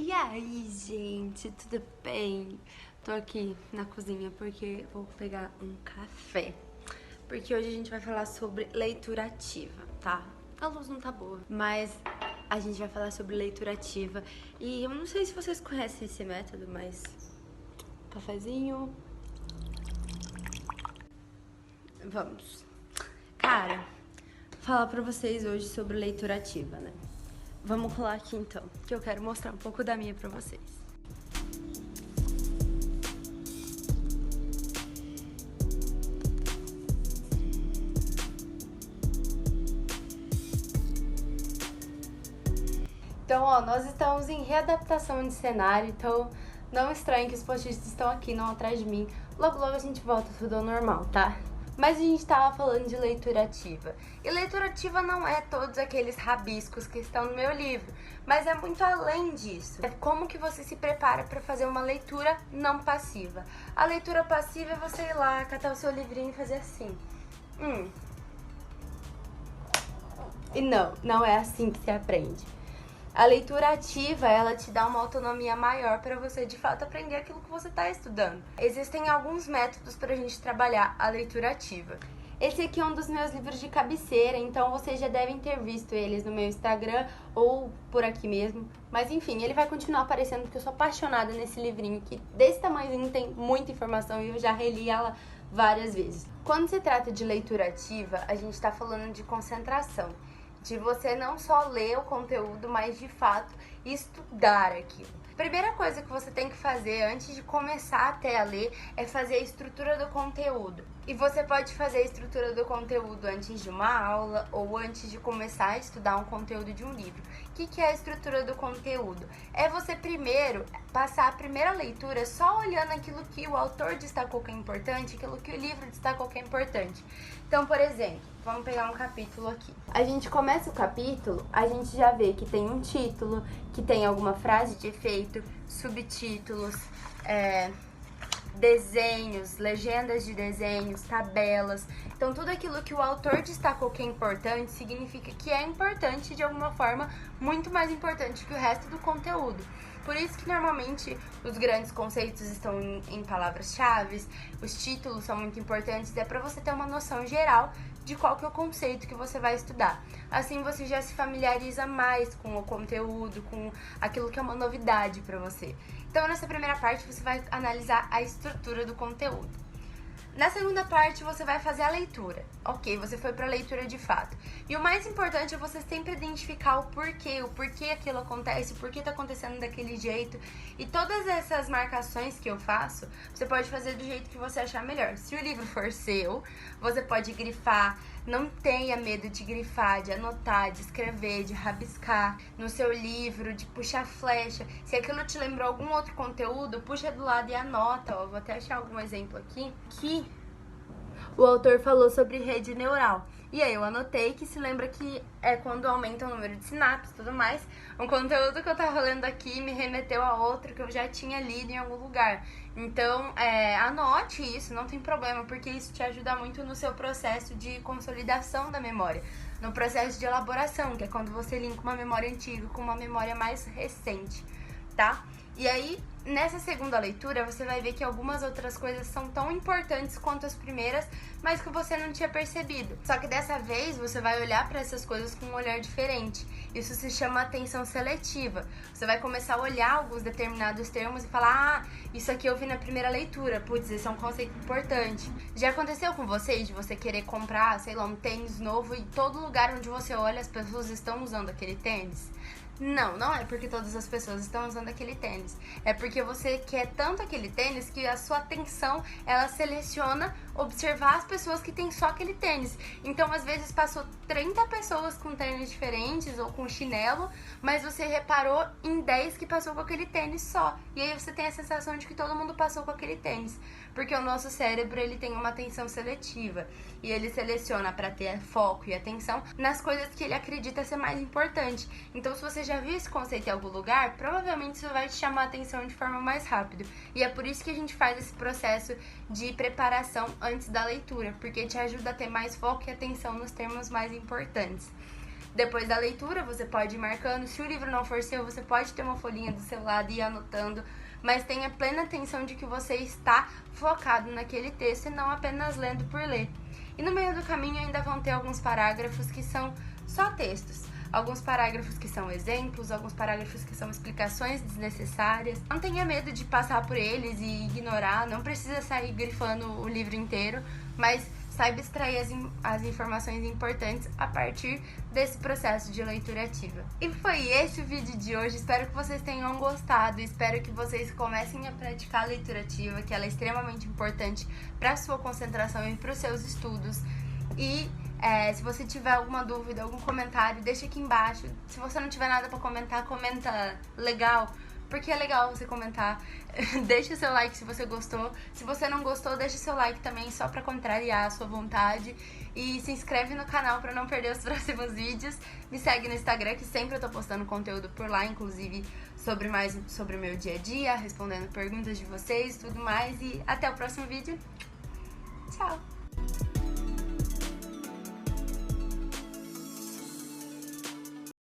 E aí, gente, tudo bem? Tô aqui na cozinha porque vou pegar um café. Porque hoje a gente vai falar sobre leitura ativa, tá? A luz não tá boa, mas a gente vai falar sobre leitura ativa. E eu não sei se vocês conhecem esse método, mas... Cafezinho. Vamos. Cara, falar pra vocês hoje sobre leitura ativa, né? Vamos colar aqui então, que eu quero mostrar um pouco da minha pra vocês. Então, ó, nós estamos em readaptação de cenário, então não estranhe que os post-its estão aqui, não atrás de mim. Logo, logo a gente volta tudo ao normal, tá? Mas a gente tava falando de leitura ativa. E leitura ativa não é todos aqueles rabiscos que estão no meu livro, mas é muito além disso. É como que você se prepara para fazer uma leitura não passiva. A leitura passiva é você ir lá, catar o seu livrinho e fazer assim. E não é assim que se aprende. A leitura ativa, ela te dá uma autonomia maior para você, de fato, aprender aquilo que você está estudando. Existem alguns métodos para a gente trabalhar a leitura ativa. Esse aqui é um dos meus livros de cabeceira, então vocês já devem ter visto eles no meu Instagram ou por aqui mesmo. Mas enfim, ele vai continuar aparecendo porque eu sou apaixonada nesse livrinho que desse tamanhozinho tem muita informação e eu já reli ela várias vezes. Quando se trata de leitura ativa, a gente está falando de concentração. De você não só ler o conteúdo, mas de fato estudar aquilo. Primeira coisa que você tem que fazer antes de começar até a ler é fazer a estrutura do conteúdo. E você pode fazer a estrutura do conteúdo antes de uma aula ou antes de começar a estudar um conteúdo de um livro. O que é a estrutura do conteúdo? É você primeiro passar a primeira leitura só olhando aquilo que o autor destacou que é importante, aquilo que o livro destacou que é importante. Então, por exemplo, vamos pegar um capítulo aqui. A gente começa o capítulo, a gente já vê que tem um título, que tem alguma frase de efeito, subtítulos, desenhos, legendas de desenhos, tabelas. Então, tudo aquilo que o autor destacou que é importante, significa que é importante de alguma forma, muito mais importante que o resto do conteúdo. Por isso que normalmente os grandes conceitos estão em palavras-chave, os títulos são muito importantes, é para você ter uma noção geral de qual que é o conceito que você vai estudar. Assim você já se familiariza mais com o conteúdo, com aquilo que é uma novidade para você. Então nessa primeira parte você vai analisar a estrutura do conteúdo. Na segunda parte, você vai fazer a leitura. Ok, você foi para a leitura de fato. E o mais importante é você sempre identificar o porquê aquilo acontece, o porquê tá acontecendo daquele jeito. E todas essas marcações que eu faço, você pode fazer do jeito que você achar melhor. Se o livro for seu, você pode grifar. Não tenha medo de grifar, de anotar, de escrever, de rabiscar no seu livro, de puxar flecha. Se aquilo te lembrou algum outro conteúdo, puxa do lado e anota. Ó, vou até achar algum exemplo aqui. Que o autor falou sobre rede neural. E aí eu anotei que se lembra que é quando aumenta o número de sinapses e tudo mais. Um conteúdo que eu tava lendo aqui me remeteu a outro que eu já tinha lido em algum lugar. Então, anote isso, não tem problema, porque isso te ajuda muito no seu processo de consolidação da memória. No processo de elaboração, que é quando você linka uma memória antiga com uma memória mais recente, tá? E aí, nessa segunda leitura, você vai ver que algumas outras coisas são tão importantes quanto as primeiras, mas que você não tinha percebido. Só que dessa vez, você vai olhar para essas coisas com um olhar diferente. Isso se chama atenção seletiva. Você vai começar a olhar alguns determinados termos e falar: isso aqui eu vi na primeira leitura, putz, esse é um conceito importante. Já aconteceu com vocês de você querer comprar, sei lá, um tênis novo e todo lugar onde você olha as pessoas estão usando aquele tênis? Não é porque todas as pessoas estão usando aquele tênis. É porque você quer tanto aquele tênis que a sua atenção, ela seleciona observar as pessoas que têm só aquele tênis. Então, às vezes, passou 30 pessoas com tênis diferentes ou com chinelo, mas você reparou em 10 que passou com aquele tênis só. E aí você tem a sensação de que todo mundo passou com aquele tênis. Porque o nosso cérebro, ele tem uma atenção seletiva. E ele seleciona para ter foco e atenção nas coisas que ele acredita ser mais importante. Então, se você já viu esse conceito em algum lugar, provavelmente isso vai te chamar a atenção de forma mais rápida. E é por isso que a gente faz esse processo de preparação antes da leitura, porque te ajuda a ter mais foco e atenção nos termos mais importantes. Depois da leitura, você pode ir marcando. Se o livro não for seu, você pode ter uma folhinha do seu lado e ir anotando. Mas tenha plena atenção de que você está focado naquele texto e não apenas lendo por ler. E no meio do caminho ainda vão ter alguns parágrafos que são só textos. Alguns parágrafos que são exemplos, alguns parágrafos que são explicações desnecessárias. Não tenha medo de passar por eles e ignorar, não precisa sair grifando o livro inteiro, mas saiba extrair as informações importantes a partir desse processo de leitura ativa. E foi esse o vídeo de hoje, espero que vocês tenham gostado, espero que vocês comecem a praticar a leitura ativa, que ela é extremamente importante para a sua concentração e para os seus estudos. E se você tiver alguma dúvida, algum comentário, deixa aqui embaixo. Se você não tiver nada pra comentar, comenta legal, porque é legal você comentar. Deixa o seu like se você gostou. Se você não gostou, deixa o seu like também, só pra contrariar a sua vontade. E se inscreve no canal pra não perder os próximos vídeos. Me segue no Instagram, que sempre eu tô postando conteúdo por lá, inclusive sobre o meu dia a dia, respondendo perguntas de vocês e tudo mais. E até o próximo vídeo. Tchau!